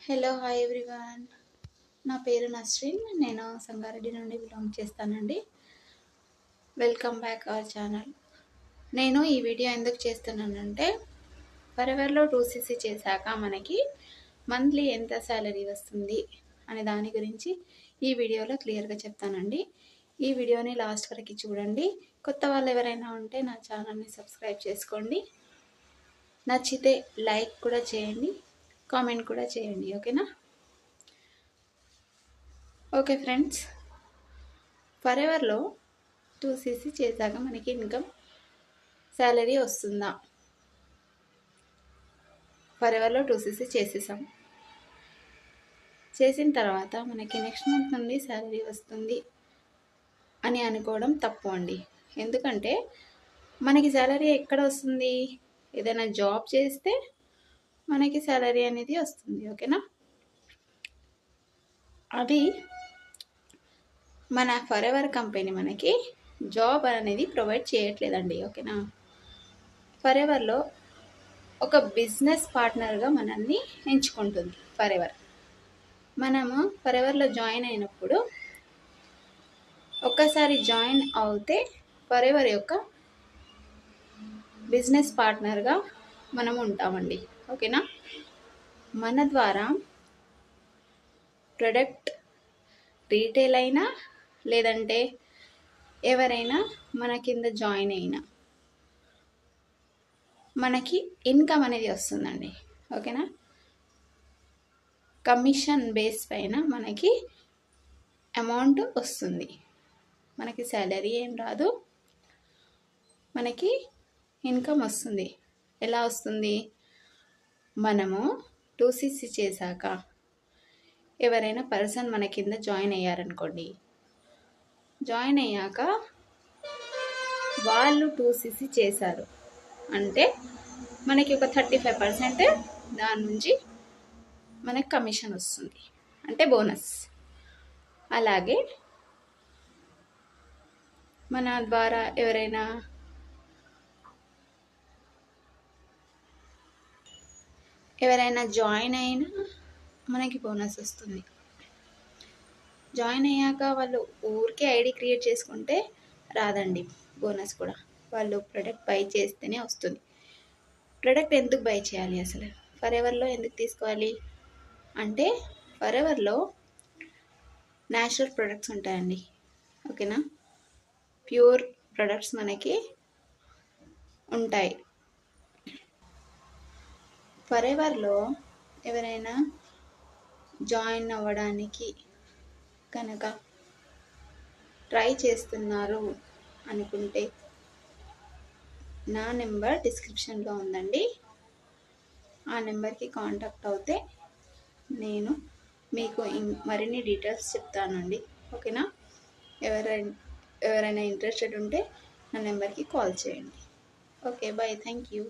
Hello hi everyone. నా పేరు నస్రీన్. నేను సంగారెడ్డి నుండి బిలాంగ్ చేస్తానండి. Welcome back our channel. నేను ఈ వీడియో ఎందుకు చేస్తున్నానంటే ఫరెవర్లో 2cc చేశాక మనకి మంత్లీ ఎంత శాలరీ వస్తుంది అనే దాని గురించి ఈ వీడియోలో క్లియర్గా చెప్తానండి. ఈ వీడియోని లాస్ట్ వరకు చూడండి. కొత్త వాళ్ళు ఎవరైనా ఉంటే నా ఛానల్ని సబ్స్క్రైబ్ చేసుకోండి. నచ్చితే లైక్ కూడా చేయండి, కామెంట్ కూడా చేయండి. ఓకేనా? ఓకే ఫ్రెండ్స్, ఫరెవర్లో 2cc చేశాక మనకి ఇన్కమ్ శాలరీ వస్తుందా? ఫరెవర్లో 2cc చేసేసాం. చేసిన తర్వాత మనకి నెక్స్ట్ మంత్ నుండి శాలరీ వస్తుంది అని అనుకోవడం తప్పు అండి. ఎందుకంటే మనకి శాలరీ ఎక్కడ వస్తుంది? ఏదైనా జాబ్ చేస్తే మనకి శాలరీ అనేది వస్తుంది. ఓకేనా? అది మన ఫరెవర్ కంపెనీ మనకి జాబ్ అనేది ప్రొవైడ్ చేయట్లేదండి. ఓకేనా? ఫరెవర్లో ఒక బిజినెస్ పార్ట్నర్గా మనల్ని ఎంచుకుంటుంది ఫరెవర్. మనము ఫరెవర్లో జాయిన్ అయినప్పుడు ఒక్కసారి జాయిన్ అవుతే ఫరెవర్ యొక్క బిజినెస్ పార్ట్నర్గా మనం ఉంటామండి. ఓకేనా? మన ద్వారా ప్రొడక్ట్ రీటైల్ అయినా లేదంటే ఎవరైనా మన కింద జాయిన్ అయినా మనకి ఇన్కమ్ అనేది వస్తుందండి. ఓకేనా? కమిషన్ బేస్ పైన మనకి అమౌంట్ వస్తుంది. మనకి శాలరీ ఏం రాదు, మనకి ఇన్కమ్ వస్తుంది. ఎలా వస్తుంది? మనము 2cc చేశాక ఎవరైనా పర్సన్ మన కింద జాయిన్ అయ్యారనుకోండి, జాయిన్ అయ్యాక వాళ్ళు 2cc చేశారు అంటే మనకి ఒక 35% దాని నుంచి మనకి కమిషన్ వస్తుంది, అంటే బోనస్. అలాగే మన ద్వారా ఎవరైనా జాయిన్ అయినా మనకి బోనస్ వస్తుంది. జాయిన్ అయ్యాక వాళ్ళు ఊరికే ఐడి క్రియేట్ చేసుకుంటే రాదండి బోనస్ కూడా. వాళ్ళు ప్రొడక్ట్ బై చేస్తేనే వస్తుంది. ప్రొడక్ట్ ఎందుకు బై చేయాలి అసలు? ఫరెవర్లో ఎందుకు తీసుకోవాలి అంటే ఫరెవర్లో న్యాచురల్ ప్రొడక్ట్స్ ఉంటాయండి. ఓకేనా? ప్యూర్ ప్రొడక్ట్స్ మనకి ఉంటాయి. ఫరెవర్లో ఎవరైనా జాయిన్ అవ్వడానికి కనుక ట్రై చేస్తున్నారు అనుకుంటే నా నెంబర్ డిస్క్రిప్షన్లో ఉందండి. ఆ నెంబర్కి కాంటాక్ట్ అవుతే నేను మీకు మరిన్ని డీటెయిల్స్ చెప్తానండి. ఓకేనా? ఎవరైనా ఇంట్రెస్టెడ్ ఉంటే నా నెంబర్కి కాల్ చేయండి. Okay, bye. Thank you.